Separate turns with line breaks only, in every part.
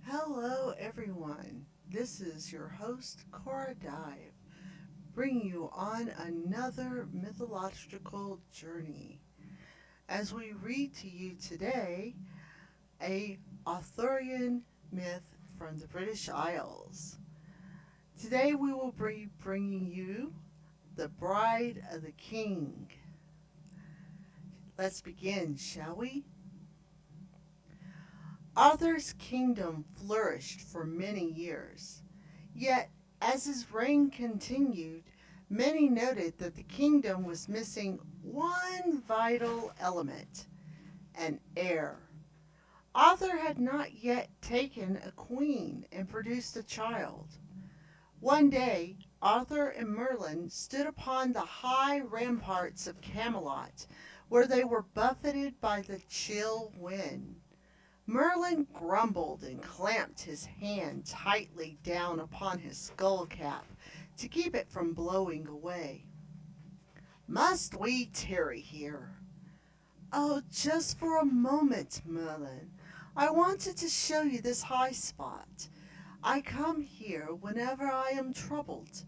Hello, everyone. This is your host, Cora Dive, bringing you on another mythological journey as we read to you today a Arthurian myth from the British Isles. Today we will be bringing you The Bride of the King. Let's begin, shall we? Arthur's kingdom flourished for many years. Yet, as his reign continued, many noted that the kingdom was missing one vital element, an heir. Arthur had not yet taken a queen and produced a child. One day, Arthur and Merlin stood upon the high ramparts of Camelot, where they were buffeted by the chill wind. Merlin grumbled and clamped his hand tightly down upon his skull cap to keep it from blowing away. "Must we tarry here?" "Oh, just for a moment, Merlin. I wanted to show you this high spot. I come here whenever I am troubled.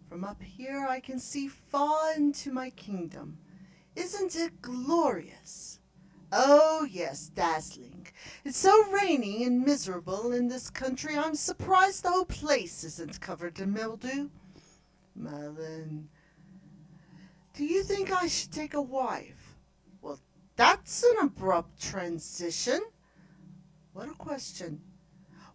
From up here I can see far into my kingdom. Isn't it glorious?" "Oh, yes, dazzling. It's so rainy and miserable in this country I'm surprised the whole place isn't covered in mildew." "Merlin, do you think I should take a wife?" "Well, that's an abrupt transition." "What a question.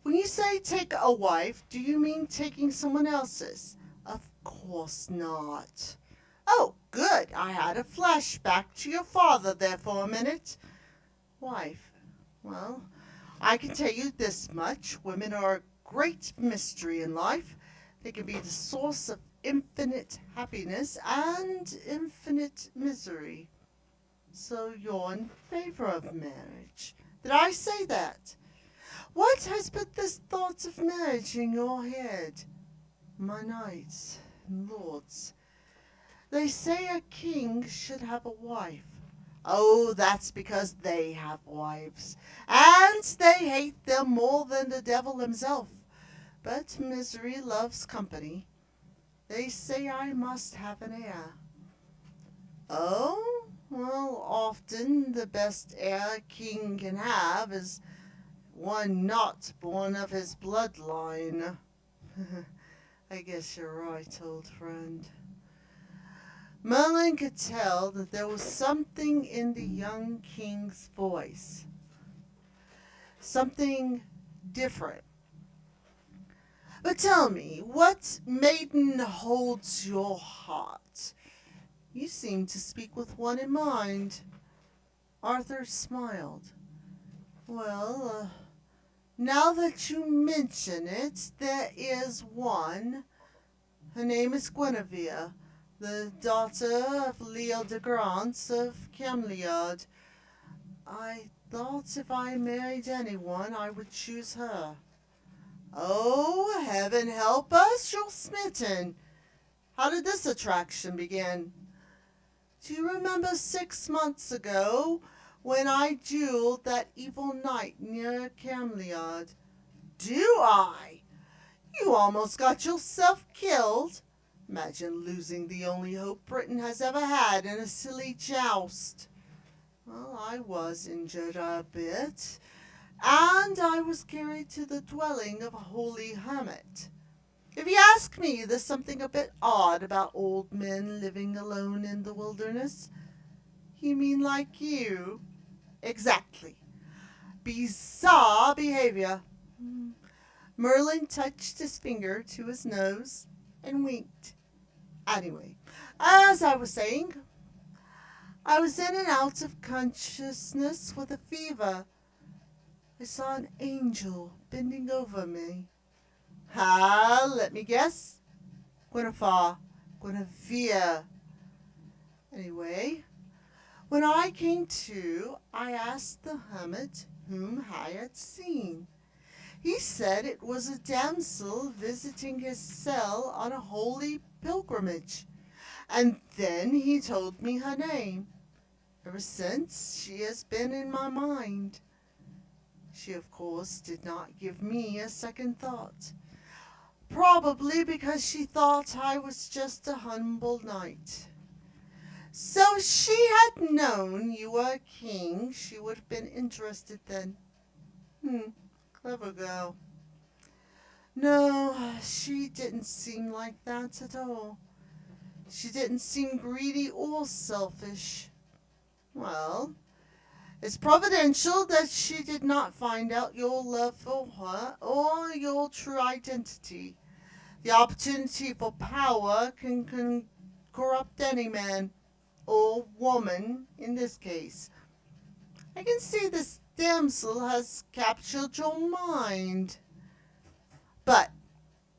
When you say take a wife, do you mean taking someone else's?" "Of course not." "Oh, good. I had a flashback to your father there for a minute." "Wife. Well, I can tell you this much. Women are a great mystery in life. They can be the source of infinite happiness and infinite misery." "So you're in favor of marriage?" "Did I say that?" "What has put this thought of marriage in your head?" "My knights and lords. They say a king should have a wife." "Oh, that's because they have wives, and they hate them more than the devil himself. But misery loves company. They say I must have an heir." "Oh, well, often the best heir a king can have is one not born of his bloodline." "I guess you're right, old friend." Merlin could tell that there was something in the young king's voice, something different. "But tell me, what maiden holds your heart? You seem to speak with one in mind." Arthur smiled. "Well, now that you mention it, there is one. Her name is Guinevere, the daughter of Leo de Grant of Cameliard. I thought if I married anyone, I would choose her." "Oh, heaven help us, you're smitten. How did this attraction begin?" "Do you remember 6 months ago when I dueled that evil knight near Cameliard?" "Do I? You almost got yourself killed. Imagine losing the only hope Britain has ever had in a silly joust." "Well, I was injured a bit, and I was carried to the dwelling of a holy hermit. If you ask me, there's something a bit odd about old men living alone in the wilderness." "You mean like you?" "Exactly. Bizarre behavior." Merlin touched his finger to his nose and winked. "Anyway, as I was saying, I was in and out of consciousness with a fever. I saw an angel bending over me." Let me guess. Guinevere. Guinevere. Anyway, when I came to, I asked the hermit whom I had seen. He said it was a damsel visiting his cell on a holy pilgrimage, and then he told me her name. Ever since, she has been in my mind." She, of course, did not give me a second thought, probably because she thought I was just a humble knight. So if she had known you were a king, she would have been interested then. Clever girl. No, she didn't seem like that at all. She didn't seem greedy or selfish. Well, it's providential that she did not find out your love for her or your true identity. The opportunity for power can corrupt any man, or woman in this case. I can see this damsel has captured your mind. But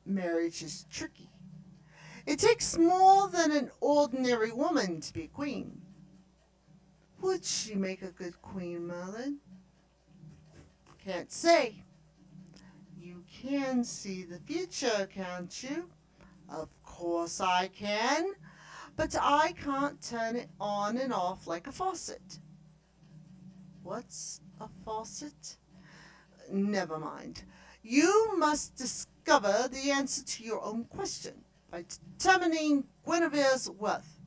marriage is tricky. It takes more than an ordinary woman to be a queen. Would she make a good queen, Merlin? Can't say. You can see the future, can't you? Of course I can, but I can't turn it on and off like a faucet. What's a faucet? Never mind. You must discover the answer to your own question by determining Guinevere's worth.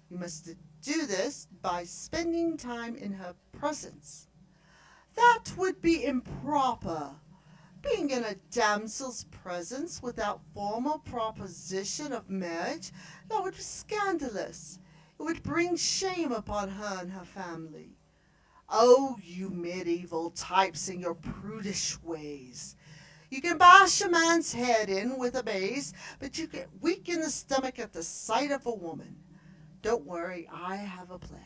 You must do this by spending time in her presence. That would be improper. Being in a damsel's presence without formal proposition of marriage, that would be scandalous. It would bring shame upon her and her family. Oh, you medieval types and your prudish ways. You can bash a man's head in with a mace, but you get weak in the stomach at the sight of a woman. Don't worry, I have a plan.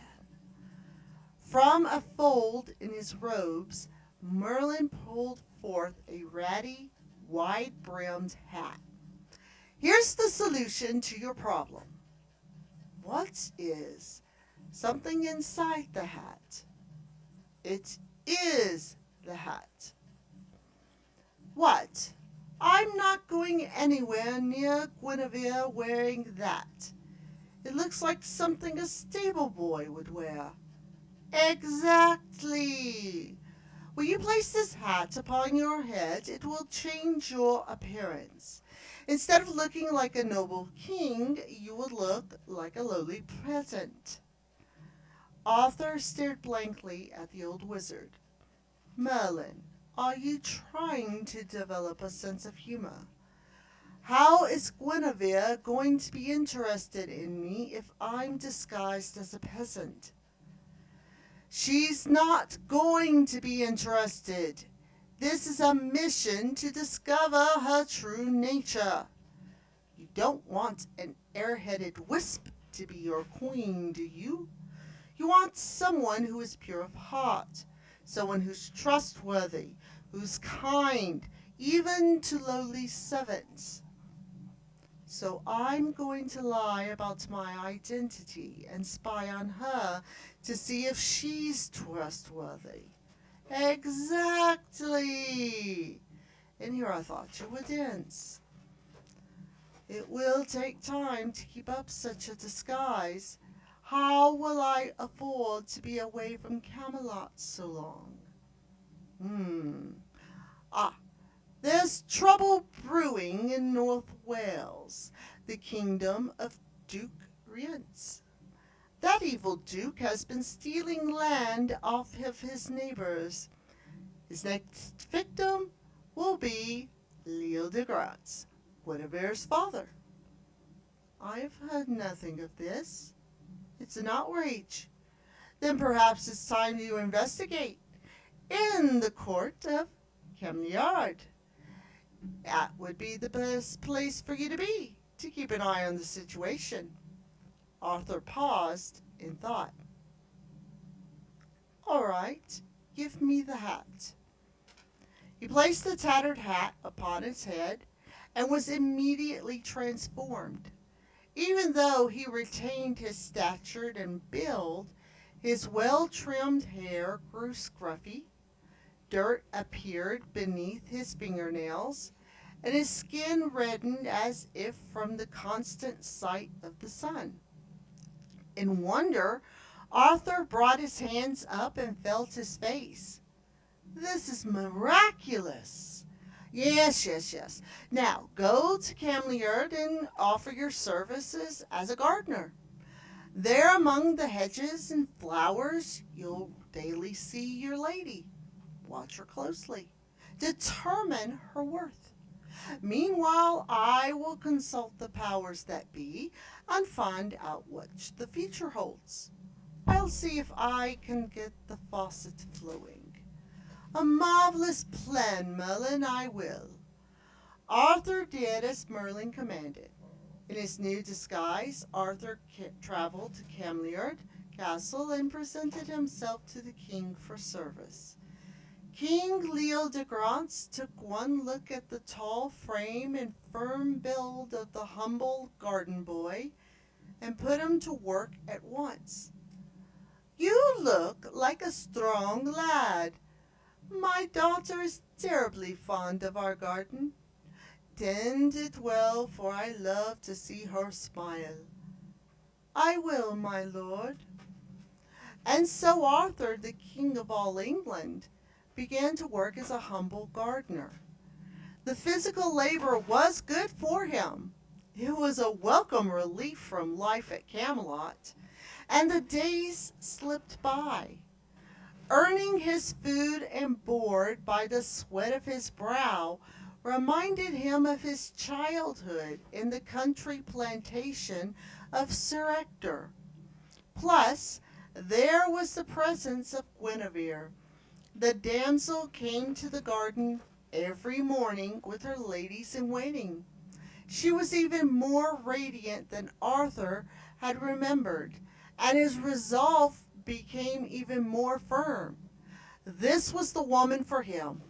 From a fold in his robes, Merlin pulled forth a ratty, wide-brimmed hat. Here's the solution to your problem. What is something inside the hat? It is the hat. What? I'm not going anywhere near Guinevere wearing that. It looks like something a stable boy would wear. Exactly. When you place this hat upon your head, it will change your appearance. Instead of looking like a noble king, you will look like a lowly peasant. Arthur stared blankly at the old wizard. Merlin, are you trying to develop a sense of humor? How is Guinevere going to be interested in me if I'm disguised as a peasant? She's not going to be interested. This is a mission to discover her true nature. You don't want an airheaded wisp to be your queen, do you? You want someone who is pure of heart, someone who's trustworthy, who's kind, even to lowly servants. So I'm going to lie about my identity and spy on her to see if she's trustworthy. Exactly. And here I thought you would dance. It will take time to keep up such a disguise. How will I afford to be away from Camelot so long? Ah, there's trouble brewing in North Wales, the kingdom of Duke Rience. That evil duke has been stealing land off of his neighbors. His next victim will be Leo de Graz, Guinevere's father. I've heard nothing of this. It's an outrage. Then perhaps it's time to investigate in the court of Camliard. That would be the best place for you to be, to keep an eye on the situation. Arthur paused in thought. All right, give me the hat. He placed the tattered hat upon his head and was immediately transformed. Even though he retained his stature and build, his well-trimmed hair grew scruffy, dirt appeared beneath his fingernails, and his skin reddened as if from the constant sight of the sun. In wonder, Arthur brought his hands up and felt his face. This is miraculous. Yes, yes, yes. Now go to Cameliard and offer your services as a gardener. There among the hedges and flowers, you'll daily see your lady. Watch her closely. Determine her worth. Meanwhile, I will consult the powers that be and find out what the future holds. I'll see if I can get the faucet flowing. A marvelous plan, Merlin, I will. Arthur did as Merlin commanded. In his new disguise, Arthur traveled to Cameliard Castle and presented himself to the king for service. King Leo de Grance took one look at the tall frame and firm build of the humble garden boy and put him to work at once. You look like a strong lad. My daughter is terribly fond of our garden. Tend it well, for I love to see her smile. I will, my lord. And so Arthur, the king of all England, began to work as a humble gardener. The physical labor was good for him. It was a welcome relief from life at Camelot, and the days slipped by. Earning his food and board by the sweat of his brow reminded him of his childhood in the country plantation of Sir Ector. Plus, there was the presence of Guinevere. The damsel came to the garden every morning with her ladies in waiting. She was even more radiant than Arthur had remembered, and his resolve became even more firm. This was the woman for him.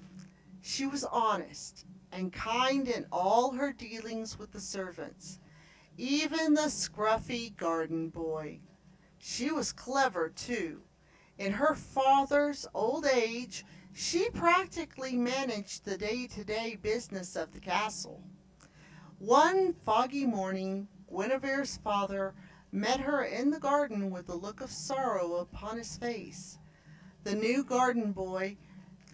She was honest and kind in all her dealings with the servants, even the scruffy garden boy. She was clever, too. In her father's old age, she practically managed the day-to-day business of the castle. One foggy morning, Guinevere's father met her in the garden with a look of sorrow upon his face. The new garden boy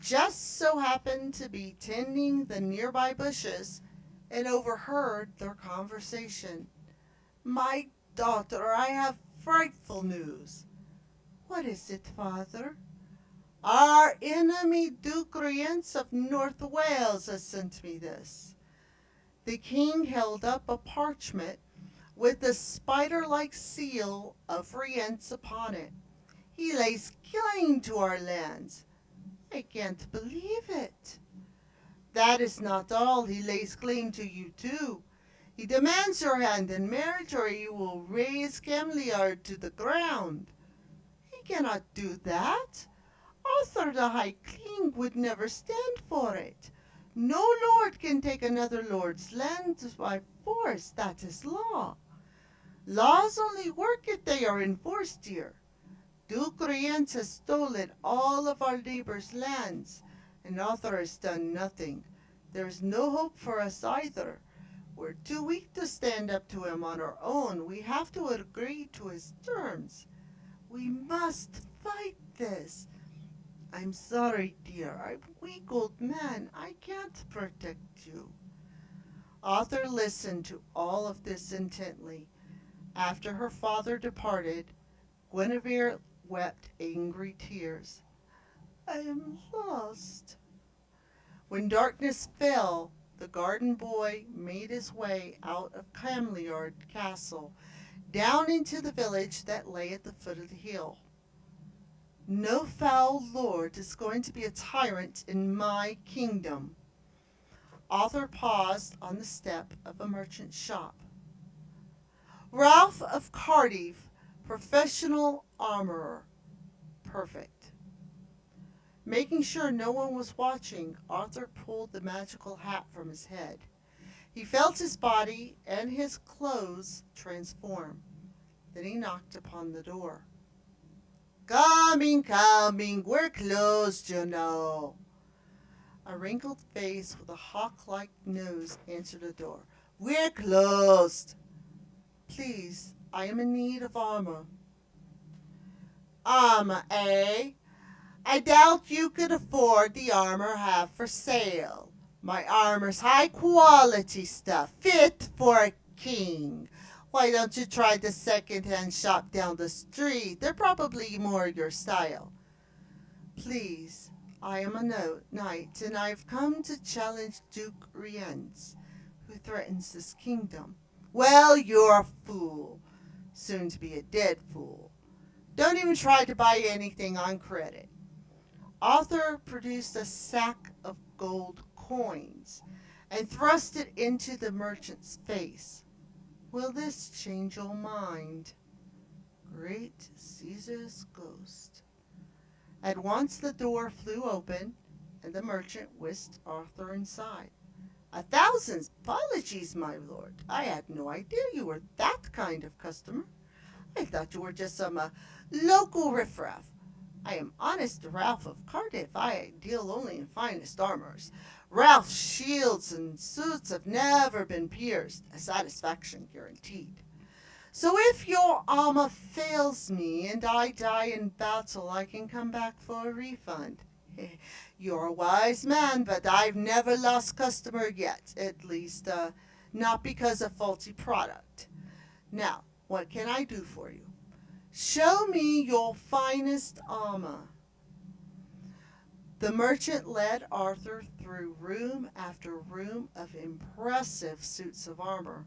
just so happened to be tending the nearby bushes and overheard their conversation. My daughter, I have frightful news. What is it, father? Our enemy Duke Rience of North Wales has sent me this. The king held up a parchment with the spider-like seal of Rience upon it. He lays claim to our lands. I can't believe it. That is not all. He lays claim to you too. He demands your hand in marriage, or he will raze Cameliard to the ground. He cannot do that. Arthur the High King would never stand for it. No lord can take another lord's land by force. That is law. Laws only work if they are enforced here. Duke Rience has stolen all of our neighbors' lands, and Arthur has done nothing. There is no hope for us either. We're too weak to stand up to him on our own. We have to agree to his terms. We must fight this. I'm sorry, dear. I'm a weak old man. I can't protect you. Arthur listened to all of this intently. After her father departed, Guinevere wept angry tears. I am lost. When darkness fell, the garden boy made his way out of Cameliard Castle, down into the village that lay at the foot of the hill. No foul lord is going to be a tyrant in my kingdom. Arthur paused on the step of a merchant's shop. Ralph of Cardiff, professional armorer. Perfect. Making sure no one was watching, Arthur pulled the magical hat from his head. He felt his body and his clothes transform. Then he knocked upon the door. Coming, coming, we're closed, you know. A wrinkled face with a hawk-like nose answered the door. We're closed. Please, I am in need of armor. Armor, eh? I doubt you could afford the armor I have for sale. My armor's high quality stuff, fit for a king. Why don't you try the second-hand shop down the street? They're probably more your style. Please, I am a knight, and I've come to challenge Duke Rienz, who threatens this kingdom. Well, you're a fool, soon to be a dead fool. Don't even try to buy anything on credit. Arthur produced a sack of gold coins and thrust it into the merchant's face. Will this change your mind? Great Caesar's ghost. At once the door flew open, and the merchant whisked Arthur inside. A thousand apologies, my lord. I had no idea you were that kind of customer. I thought you were just some local riffraff. I am honest Ralph of Cardiff. I deal only in finest armors. Ralph's shields and suits have never been pierced, a satisfaction guaranteed. So if your armor fails me and I die in battle, I can come back for a refund. You're a wise man, but I've never lost customer yet, at least not because of faulty product. Now, what can I do for you? Show me your finest armor. The merchant led Arthur through room after room of impressive suits of armor,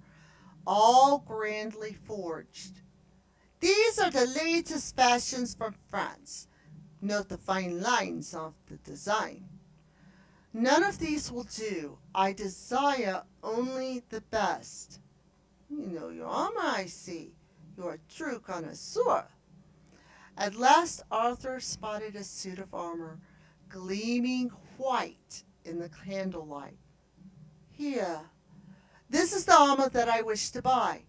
all grandly forged. These are the latest fashions from France. Note the fine lines of the design. None of these will do. I desire only the best. You know your armor, I see. You're a true connoisseur. At last Arthur spotted a suit of armor, gleaming white in the candlelight. Here, this is the armor that I wish to buy.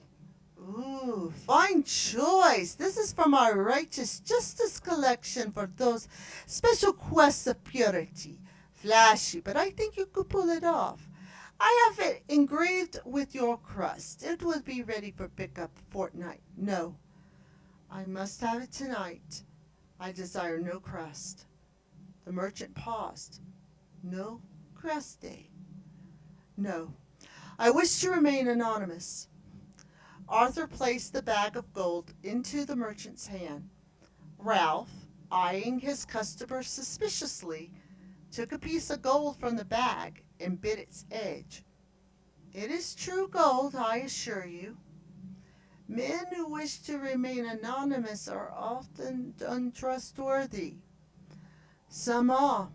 Ooh, fine choice. This is from our righteous justice collection for those special quests of purity. Flashy, but I think you could pull it off. I have it engraved with your crust. It will be ready for pickup fortnight. No, I must have it tonight. I desire no crust. The merchant paused. No cruste. No, I wish to remain anonymous. Arthur placed the bag of gold into the merchant's hand. Ralph, eyeing his customer suspiciously, took a piece of gold from the bag and bit its edge. It is true gold, I assure you. Men who wish to remain anonymous are often untrustworthy. Some are.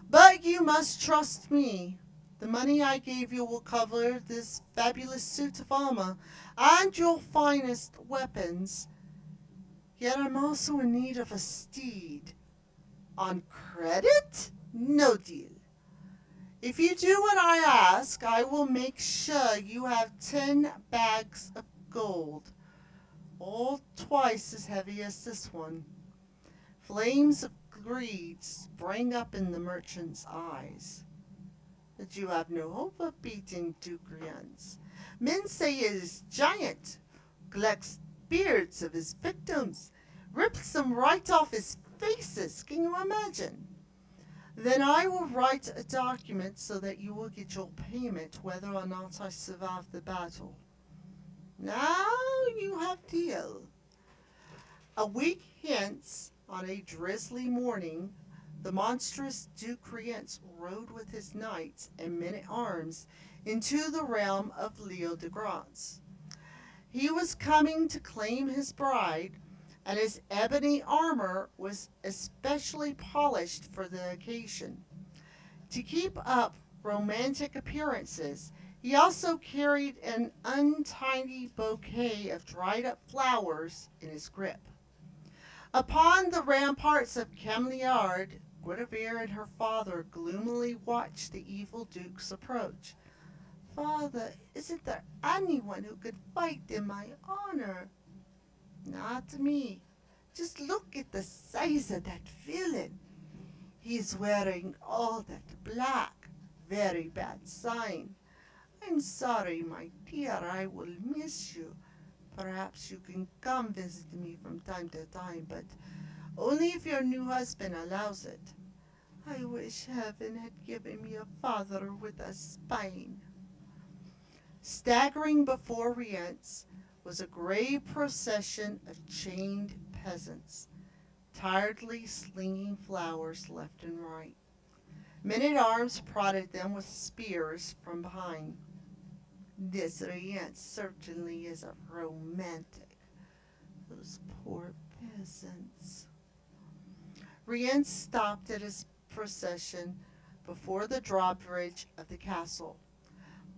But you must trust me. The money I gave you will cover this fabulous suit of armor and your finest weapons. Yet I'm also in need of a steed. On credit? No deal. If you do what I ask, I will make sure you have 10 bags of gold, all twice as heavy as this one. Flames of greed sprang up in the merchant's eyes. But you have no hope of beating Duke Rienz. Men say he is giant, collects beards of his victims, rips them right off his faces. Can you imagine? Then I will write a document so that you will get your payment whether or not I survive the battle. Now you have deal. A week hence, on a drizzly morning, the monstrous Duke Rienz rode with his knights and men-at-arms into the realm of Leo de Grance. He was coming to claim his bride, and his ebony armor was especially polished for the occasion. To keep up romantic appearances, he also carried an untidy bouquet of dried-up flowers in his grip. Upon the ramparts of Cameliard, Guinevere and her father gloomily watched the evil duke's approach. Father, isn't there anyone who could fight in my honor? Not me. Just look at the size of that villain. He's wearing all that black. Very bad sign. I'm sorry, my dear, I will miss you. Perhaps you can come visit me from time to time, but Only if your new husband allows it. I wish heaven had given me a father with a spine. Staggering before Rience was a gray procession of chained peasants, tiredly slinging flowers left and right. Men-at-arms prodded them with spears from behind. This Rience certainly is a romantic. Those poor peasants. Rience stopped at his procession before the drawbridge of the castle,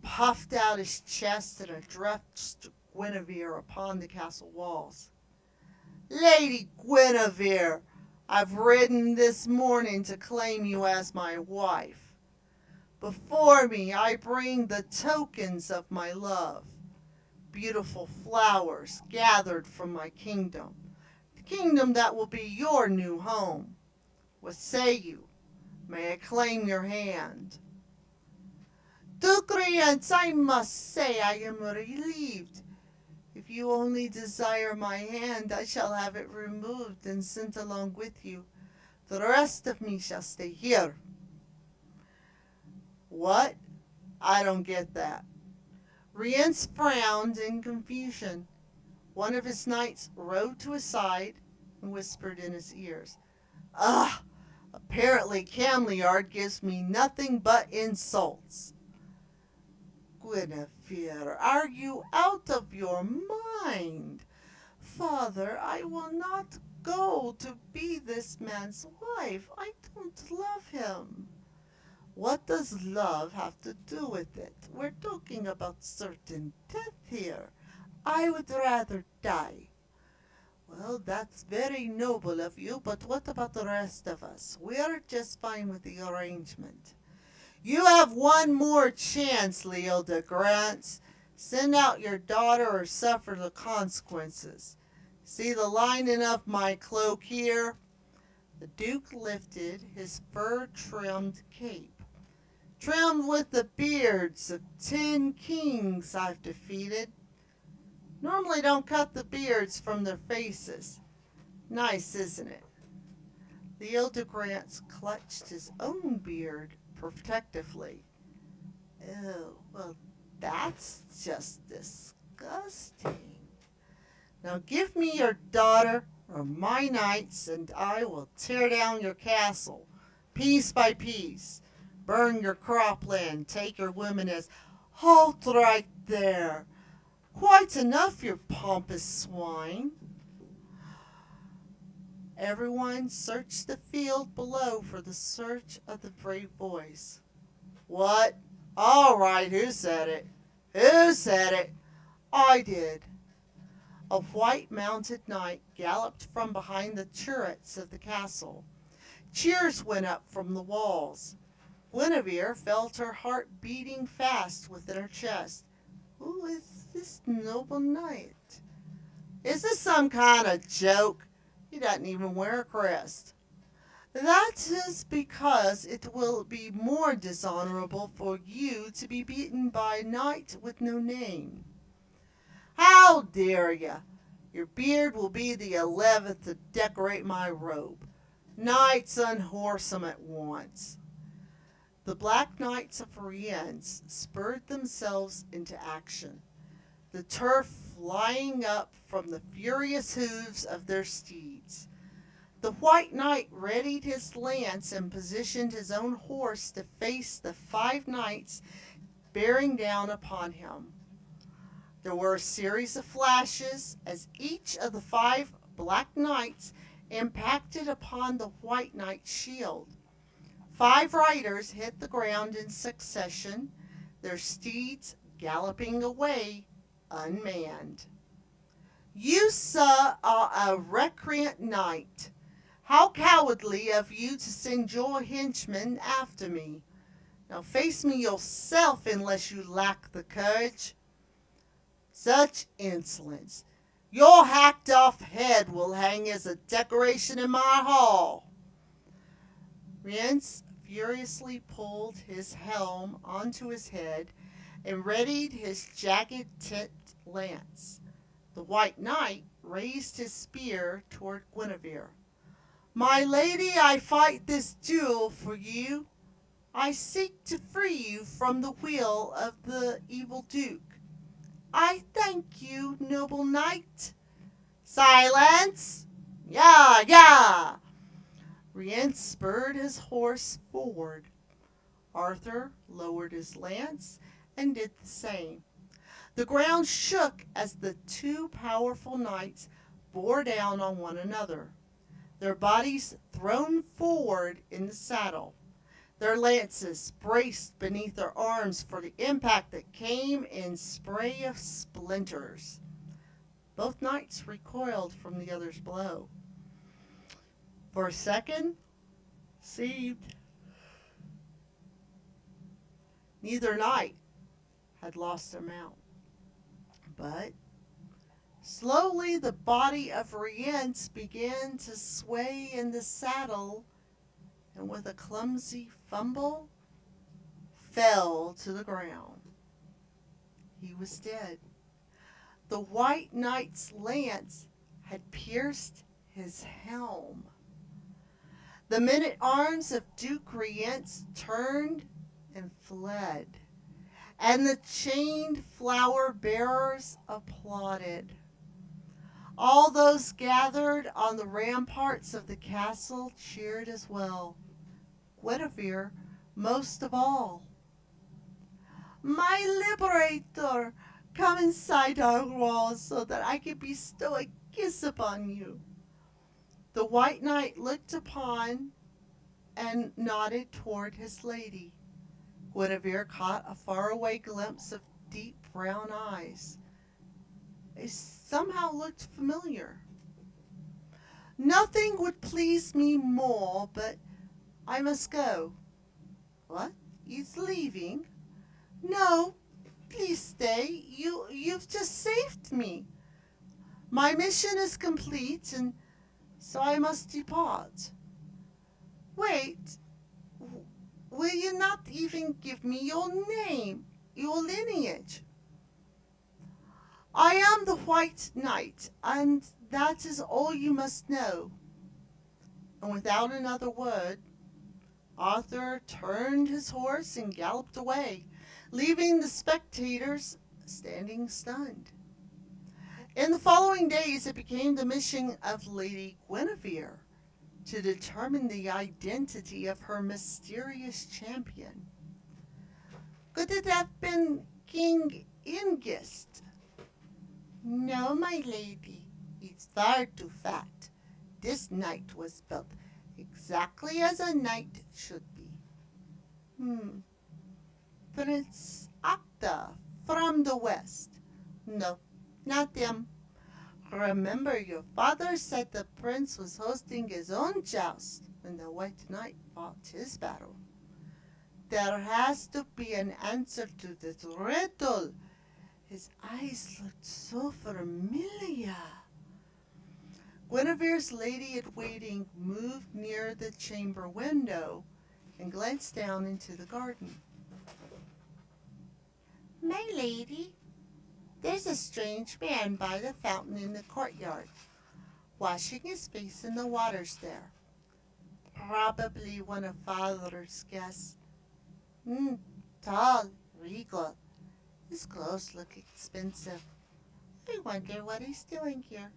puffed out his chest, and addressed Guinevere upon the castle walls. Lady Guinevere, I've ridden this morning to claim you as my wife. Before me I bring the tokens of my love, beautiful flowers gathered from my kingdom, the kingdom that will be your new home. What say you? May I claim your hand? Duke Rience, I must say I am relieved. If you only desire my hand, I shall have it removed and sent along with you. The rest of me shall stay here. What? I don't get that. Rience frowned in confusion. One of his knights rode to his side and whispered in his ears. Ah, apparently Cameliard gives me nothing but insults. Guinevere, are you out of your mind? Father, I will not go to be this man's wife. I don't love him. What does love have to do with it? We're talking about certain death here. I would rather die. Well, that's very noble of you, but what about the rest of us? We are just fine with the arrangement. You have one more chance, Leo de Grant. Send out your daughter or suffer the consequences. See the lining of my cloak here? The Duke lifted his fur-trimmed cape, trimmed with the beards of 10 kings I've defeated. Normally don't cut the beards from their faces. Nice, isn't it? Leo de Grant clutched his own beard protectively. Oh, well, that's just disgusting. Now give me your daughter or my knights, and I will tear down your castle, piece by piece, burn your cropland, take your women as... Halt right there! Quite enough, you pompous swine. Everyone searched the field below for the search of the brave voice. What? All right, who said it? Who said it? I did. A white-mounted knight galloped from behind the turrets of the castle. Cheers went up from the walls. Guinevere felt her heart beating fast within her chest. Who is this noble knight? Is this some kind of joke? He doesn't even wear a crest. That is because it will be more dishonorable for you to be beaten by a knight with no name. How dare you? Your beard will be the 11th to decorate my robe. Knights unhorse 'em at once. The Black Knights of Rience spurred themselves into action, the turf flying up from the furious hooves of their steeds. The White Knight readied his lance and positioned his own horse to face the 5 knights bearing down upon him. There were a series of flashes as each of the 5 Black Knights impacted upon the White Knight's shield. 5 riders hit the ground in succession, their steeds galloping away unmanned. You, sir, are a recreant knight. How cowardly of you to send your henchmen after me. Now face me yourself unless you lack the courage. Such insolence. Your hacked-off head will hang as a decoration in my hall. Rience furiously pulled his helm onto his head and readied his jagged-tipped lance. The White Knight raised his spear toward Guinevere. My lady, I fight this duel for you. I seek to free you from the wheel of the evil duke. I thank you, noble knight. Silence! Yeah, yeah! Rience spurred his horse forward. Arthur lowered his lance and did the same. The ground shook as the two powerful knights bore down on one another, their bodies thrown forward in the saddle, their lances braced beneath their arms for the impact that came in spray of splinters. Both knights recoiled from the other's blow. For a second, seemed neither knight had lost their mount. But slowly the body of Rience began to sway in the saddle, and with a clumsy fumble, fell to the ground. He was dead. The white knight's lance had pierced his helm. The men-at-arms of Duke Rience turned and fled, and the chained flower bearers applauded. All those gathered on the ramparts of the castle cheered as well, Guinevere most of all. My liberator, come inside our walls so that I can bestow a kiss upon you. The white knight looked upon and nodded toward his lady. Guinevere caught a faraway glimpse of deep brown eyes. They somehow looked familiar. Nothing would please me more, but I must go. What? He's leaving? No, please stay. You've just saved me. My mission is complete, and so I must depart. Wait, will you not even give me your name, your lineage? I am the White Knight, and that is all you must know. And without another word, Arthur turned his horse and galloped away, leaving the spectators standing stunned. In the following days, it became the mission of Lady Guinevere to determine the identity of her mysterious champion. Could it have been King Ingist? No, my lady, he's far too fat. This knight was built exactly as a knight should be. Prince Acta from the west. No, not him. Remember, your father said the prince was hosting his own joust when the White Knight fought his battle. There has to be an answer to this riddle. His eyes looked so familiar. Guinevere's lady-in-waiting moved near the chamber window and glanced down into the garden. My lady, there's a strange man by the fountain in the courtyard, washing his face in the waters there. Probably one of father's guests. Tall, regal. His clothes look expensive. I wonder what he's doing here.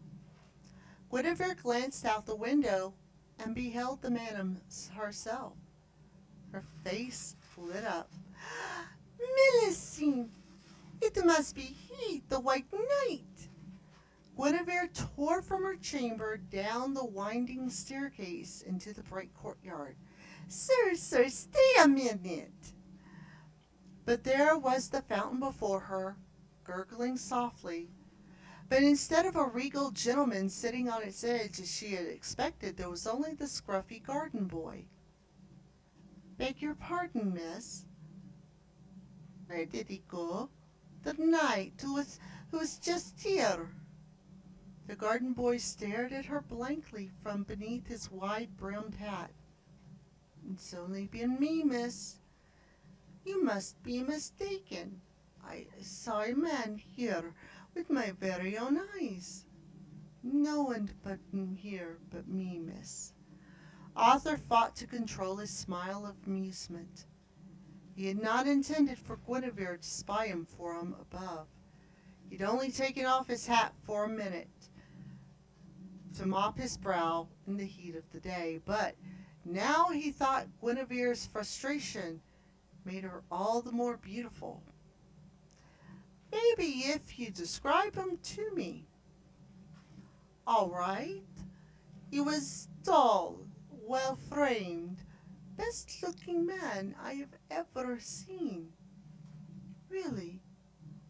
Guinevere glanced out the window and beheld the man herself. Her face lit up. Millicent! It must be he, the White Knight. Guinevere tore from her chamber down the winding staircase into the bright courtyard. Sir, stay a minute. But there was the fountain before her, gurgling softly. But instead of a regal gentleman sitting on its edge as she had expected, there was only the scruffy garden boy. Beg your pardon, miss. Where did he go? The knight who was just here. The garden boy stared at her blankly from beneath his wide-brimmed hat. It's only been me, miss. You must be mistaken. I saw a man here with my very own eyes. No one but here but me, miss. Arthur fought to control his smile of amusement. He had not intended for Guinevere to spy him from above. He'd only taken off his hat for a minute to mop his brow in the heat of the day, but now he thought Guinevere's frustration made her all the more beautiful. Maybe if you describe him to me. All right. He was tall, well framed, best looking man I have ever seen. Really,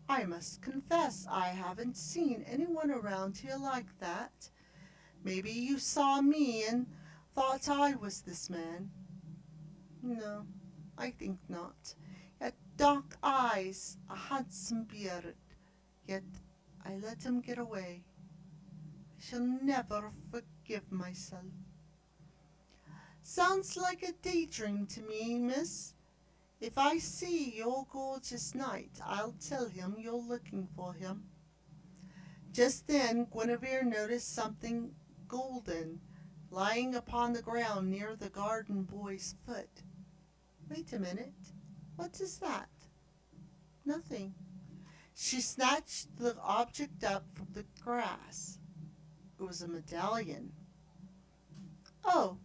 I must confess I haven't seen anyone around here like that. Maybe you saw me and thought I was this man. No, I think not. He had dark eyes, a handsome beard, yet I let him get away. I shall never forgive myself. Sounds like a daydream to me, miss. If I see your gorgeous knight, I'll tell him you're looking for him. Just then Guinevere noticed something golden lying upon the ground near the garden boy's foot. Wait a minute. What is that? Nothing. She snatched the object up from the grass. It was a medallion. Oh,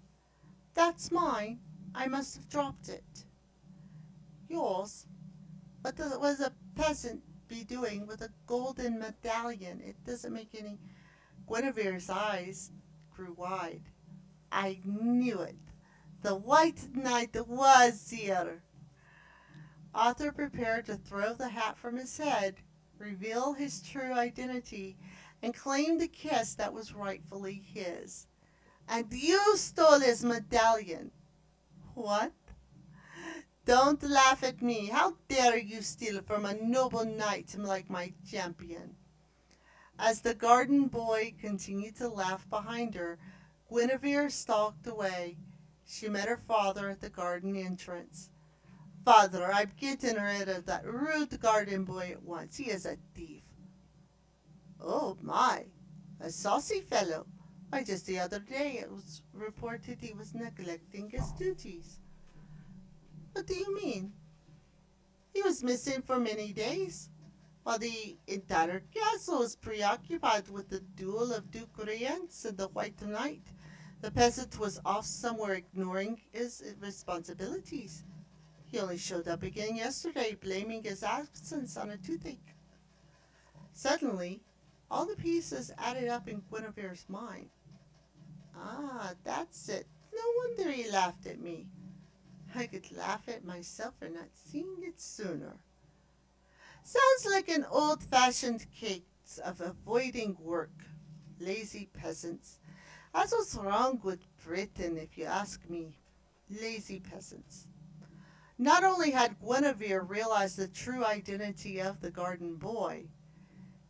that's mine. I must have dropped it. Yours? What was a peasant be doing with a golden medallion? It doesn't make any... Guinevere's eyes grew wide. I knew it. The white knight was here. Arthur prepared to throw the hat from his head, reveal his true identity, and claim the kiss that was rightfully his. And you stole his medallion. What? Don't laugh at me. How dare you steal from a noble knight like my champion? As the garden boy continued to laugh behind her, Guinevere stalked away. She met her father at the garden entrance. Father, I'm getting rid of that rude garden boy at once. He is a thief. Oh my, a saucy fellow. Why, just the other day it was reported he was neglecting his duties. What do you mean? He was missing for many days, while the entire castle was preoccupied with the duel of Duke Rience and the White Knight. The peasant was off somewhere ignoring his responsibilities. He only showed up again yesterday, blaming his absence on a toothache. Suddenly, all the pieces added up in Guinevere's mind. Ah, that's it. No wonder he laughed at me. I could laugh at myself for not seeing it sooner. Sounds like an old-fashioned case of avoiding work. Lazy peasants. That's what's wrong with Britain, if you ask me. Lazy peasants. Not only had Guinevere realized the true identity of the garden boy,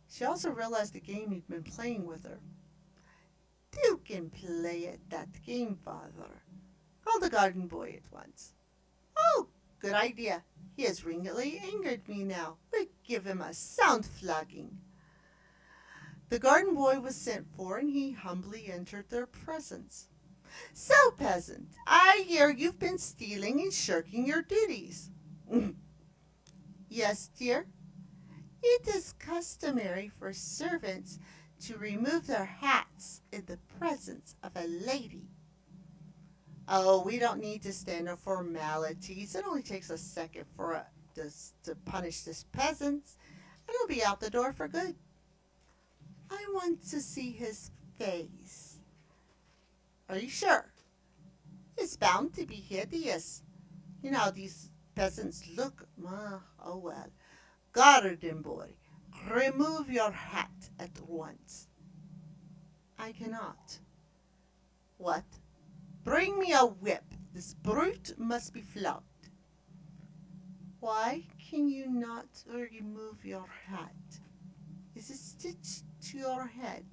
she also realized the game he'd been playing with her. You can play at that game, father. Call the garden boy at once. Oh, good idea. He has really angered me now. We'll give him a sound flogging. The garden boy was sent for, and he humbly entered their presence. So, peasant, I hear you've been stealing and shirking your duties. Yes, dear. It is customary for servants to remove their hats in the presence of a lady. Oh, we don't need to stand on formalities. It only takes a second for us to punish this peasant, and he'll be out the door for good. I want to see his face. Are you sure? It's bound to be hideous. You know how these peasants look. Oh well. Garden boy, remove your hat at once. I cannot. What? Bring me a whip. This brute must be flogged. Why can you not remove your hat? Is it stitched to your head?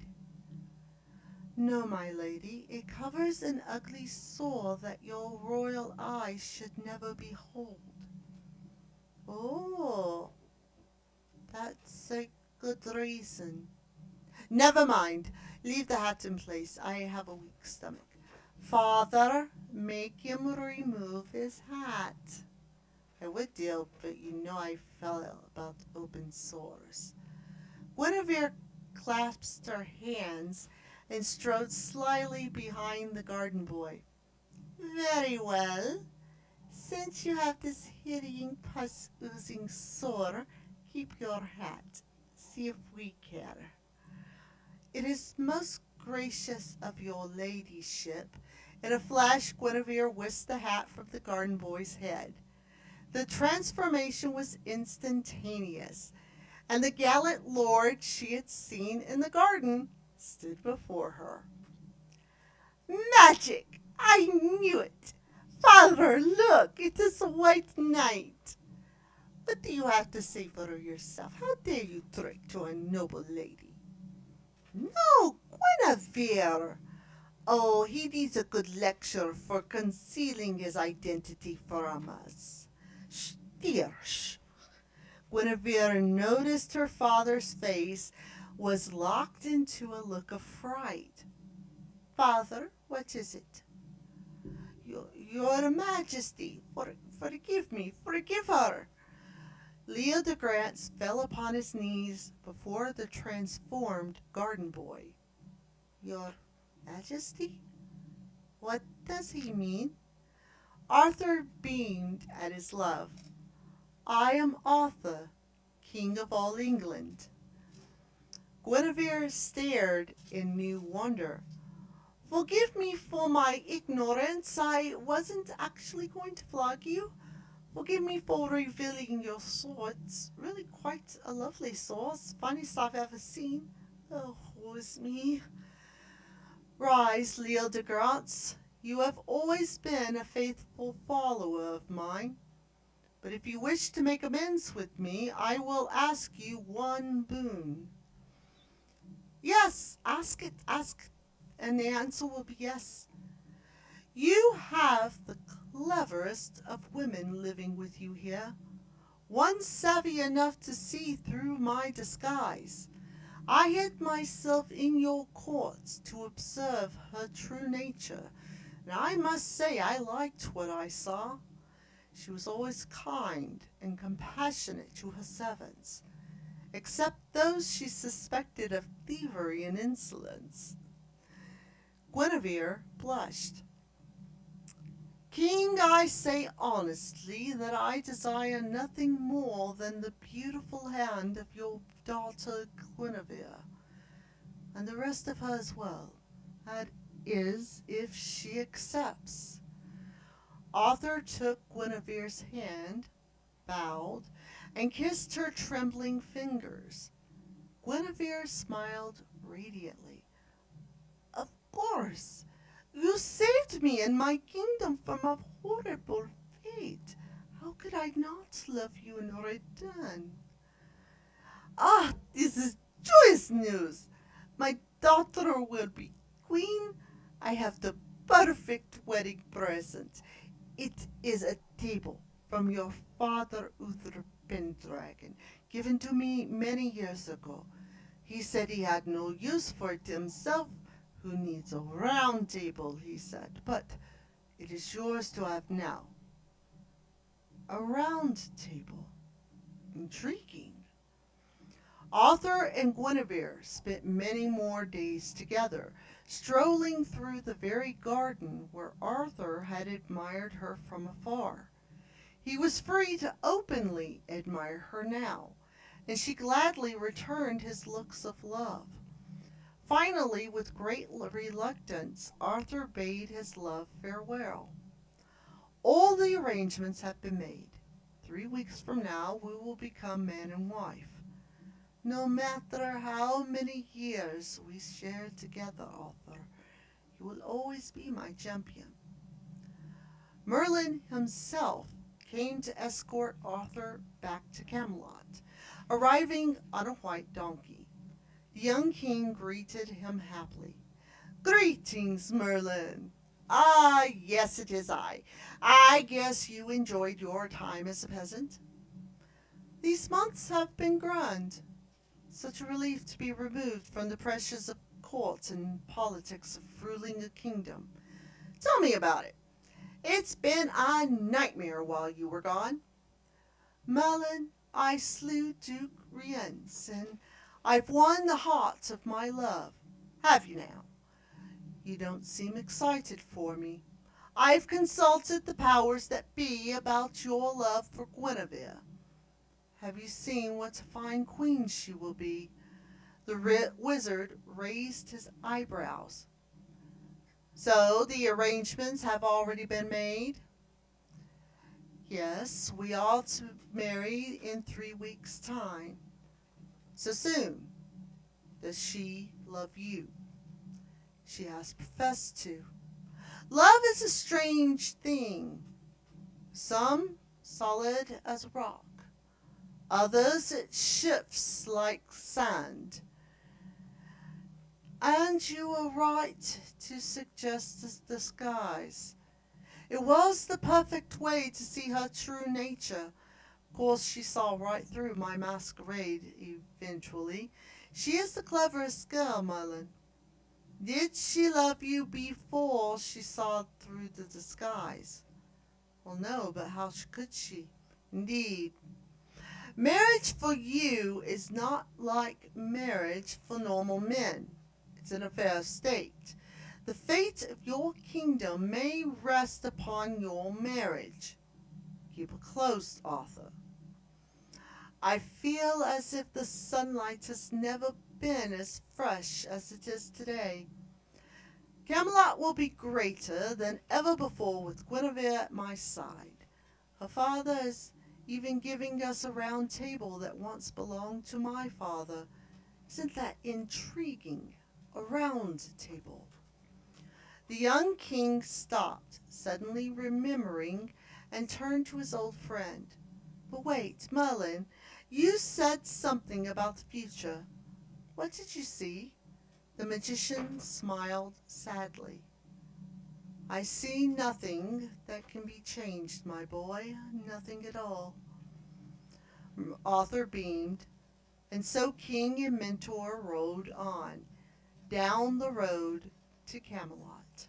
No, my lady, it covers an ugly sore that your royal eyes should never behold. Oh, that's a good reason. Never mind. Leave the hat in place. I have a weak stomach. Father, make him remove his hat. I would deal, but you know I felt about open sores. Guinevere clasped her hands and strode slyly behind the garden boy. Very well. Since you have this hitting, pus-oozing sore, keep your hat. See if we care. It is most gracious of your ladyship. In a flash, Guinevere whisked the hat from the garden boy's head. The transformation was instantaneous, and the gallant lord she had seen in the garden stood before her. Magic! I knew it! Father, look, it is a white knight. What do you have to say for yourself? How dare you trick to a noble lady? No, Guinevere! Oh, he needs a good lecture for concealing his identity from us. Shh, dear, shh. Guinevere noticed her father's face was locked into a look of fright. Father, what is it? Your Majesty, forgive me, forgive her. Leo de Grants fell upon his knees before the transformed garden boy. Your Majesty? What does he mean? Arthur beamed at his love. I am Arthur, King of all England. Guinevere stared in new wonder. Forgive me for my ignorance. I wasn't actually going to flog you. Forgive me for revealing your sword. It's really quite a lovely sword. It's the funniest I've ever seen. Oh, woe is me. Rise, Leo de Grants. You have always been a faithful follower of mine. But if you wish to make amends with me, I will ask you one boon. Yes, ask, and the answer will be yes. You have the cleverest of women living with you here, one savvy enough to see through my disguise. I hid myself in your courts to observe her true nature, and I must say I liked what I saw. She was always kind and compassionate to her servants, except those she suspected of thievery and insolence. Guinevere blushed. King, I say honestly that I desire nothing more than the beautiful hand of your daughter Guinevere, and the rest of her as well. That is, if she accepts. Arthur took Guinevere's hand, bowed, and kissed her trembling fingers. Guinevere smiled radiantly. Of course, you saved me and my kingdom from a horrible fate. How could I not love you in return? Ah, this is joyous news. My daughter will be queen. I have the perfect wedding present. It is a table from your father Uther Pendragon, given to me many years ago. He said he had no use for it himself. Who needs a round table, he said, but it is yours to have now. A round table. Intriguing. Arthur and Guinevere spent many more days together, strolling through the very garden where Arthur had admired her from afar. He was free to openly admire her now, and she gladly returned his looks of love. Finally, with great reluctance, Arthur bade his love farewell. All the arrangements have been made. 3 weeks from now we will become man and wife. No matter how many years we share together, Arthur, you will always be my champion. Merlin himself came to escort Arthur back to Camelot, arriving on a white donkey. The young king greeted him happily. Greetings, Merlin. Ah, yes, it is I. I guess you enjoyed your time as a peasant. These months have been grand. Such a relief to be removed from the pressures of court and politics of ruling a kingdom. Tell me about it. It's been a nightmare while you were gone. Merlin, I slew Duke Rience, and I've won the heart of my love. Have you now? You don't seem excited for me. I've consulted the powers that be about your love for Guinevere. Have you seen what a fine queen she will be? The wizard raised his eyebrows. So the arrangements have already been made? Yes, we are to marry in 3 weeks' time. So soon. Does she love you? She has professed to. Love is a strange thing. Some solid as a rock. Others it shifts like sand. And you were right to suggest this disguise. It was the perfect way to see her true nature. Of course, she saw right through my masquerade eventually. She is the cleverest girl, Merlin. Did she love you before she saw through the disguise? Well, no, but how could she? Indeed. Marriage for you is not like marriage for normal men. It's an affair of state. The fate of your kingdom may rest upon your marriage. Keep it close, Arthur. I feel as if the sunlight has never been as fresh as it is today. Camelot will be greater than ever before with Guinevere at my side. Her father is even giving us a round table that once belonged to my father. Isn't that intriguing? A round table. The young king stopped, suddenly remembering, and turned to his old friend. But wait, Merlin, you said something about the future. What did you see? The magician smiled sadly. I see nothing that can be changed, my boy, nothing at all. Arthur beamed, and so king and mentor rode on, down the road to Camelot.